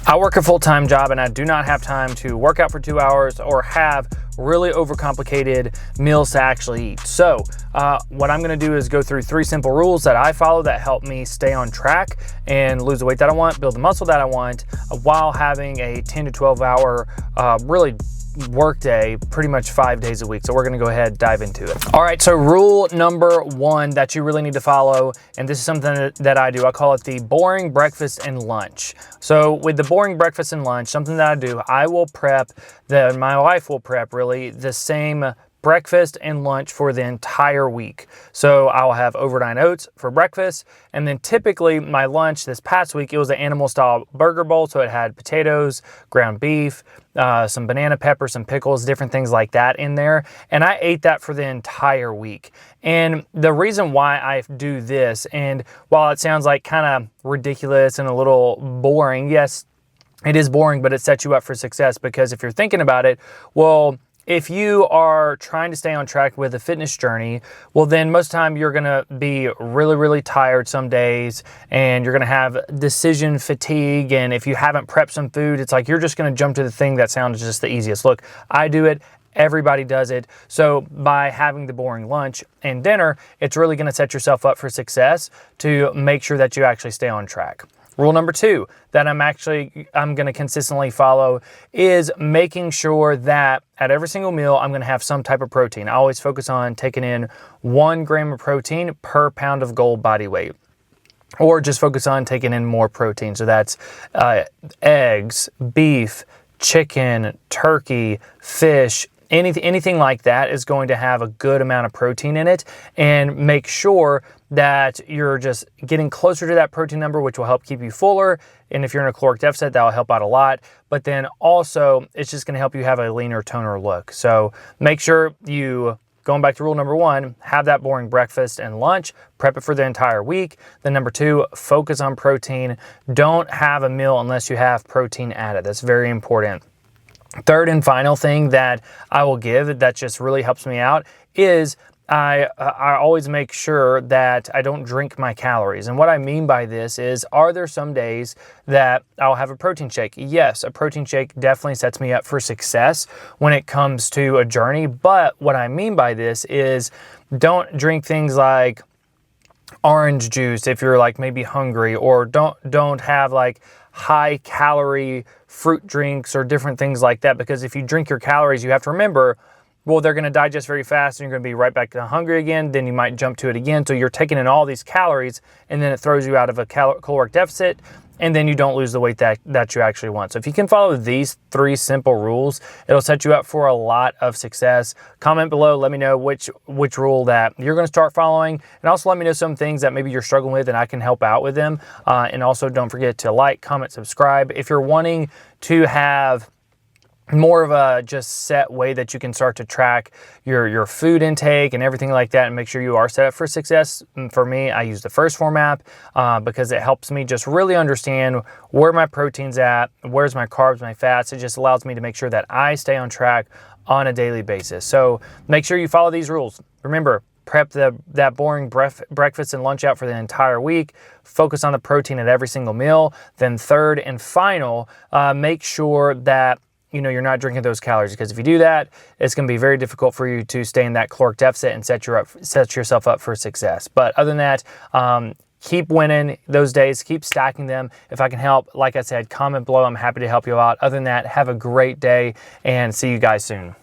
I work a full-time job and I do not have time to work out for 2 hours or have really overcomplicated meals to actually eat. So what I'm going to do is go through 3 simple rules that I follow that help me stay on track and lose the weight that I want, build the muscle that I want, while having a 10 to 12 hour really work day pretty much 5 days a week. So we're going to go ahead and dive into it. All right, so rule number 1 that you really need to follow, and this is something that I do, I call it the boring breakfast and lunch. So with the boring breakfast and lunch, something that I do, I will prep, my wife will prep really the same breakfast and lunch for the entire week. So I'll have overnight oats for breakfast, and then typically my lunch this past week, it was an animal style burger bowl. So it had potatoes, ground beef, some banana peppers, some pickles, different things like that in there. And I ate that for the entire week. And the reason why I do this, and while it sounds like kind of ridiculous and a little boring, yes, it is boring, but it sets you up for success, because if you're thinking about it, well, if you are trying to stay on track with a fitness journey, well, then most of the time you're going to be really, really tired some days, and you're going to have decision fatigue. And if you haven't prepped some food, it's like you're just going to jump to the thing that sounds just the easiest. Look, I do it. Everybody does it. So by having the boring lunch and dinner, it's really going to set yourself up for success to make sure that you actually stay on track. Rule number 2 that I'm going to consistently follow is making sure that at every single meal, I'm going to have some type of protein. I always focus on taking in 1 gram of protein per pound of goal body weight, or just focus on taking in more protein. So that's eggs, beef, chicken, turkey, fish. Anything like that is going to have a good amount of protein in it, and make sure that you're just getting closer to that protein number, which will help keep you fuller. And if you're in a caloric deficit, that will help out a lot. But then also, it's just going to help you have a leaner, toner look. So make sure you, going back to rule number 1, have that boring breakfast and lunch, prep it for the entire week. Then number 2, focus on protein. Don't have a meal unless you have protein added. That's very important. Third and final thing that I will give that just really helps me out is I always make sure that I don't drink my calories. And what I mean by this is, are there some days that I'll have a protein shake? Yes, a protein shake definitely sets me up for success when it comes to a journey. But what I mean by this is, don't drink things like orange juice if you're like maybe hungry, or don't have like high calorie fruit drinks or different things like that, because if you drink your calories, you have to remember, well, they're going to digest very fast and you're going to be right back to hungry again. Then you might jump to it again. So you're taking in all these calories, and then it throws you out of a caloric deficit, and then you don't lose the weight that you actually want. So if you can follow these 3 simple rules, it'll set you up for a lot of success. Comment below, let me know which rule that you're going to start following, and also let me know some things that maybe you're struggling with and I can help out with them. And also don't forget to like, comment, subscribe. If you're wanting to have more of a just set way that you can start to track your food intake and everything like that, and make sure you are set up for success. For me, I use the First Form app because it helps me just really understand where my protein's at, where's my carbs, my fats. It just allows me to make sure that I stay on track on a daily basis. So make sure you follow these rules. Remember, prep that boring breakfast and lunch out for the entire week. Focus on the protein at every single meal. Then third and final, make sure that you're not drinking those calories, because if you do that, it's going to be very difficult for you to stay in that caloric deficit and set yourself up for success. But other than that, keep winning those days, keep stacking them. If I can help, like I said, comment below. I'm happy to help you out. Other than that, have a great day and see you guys soon.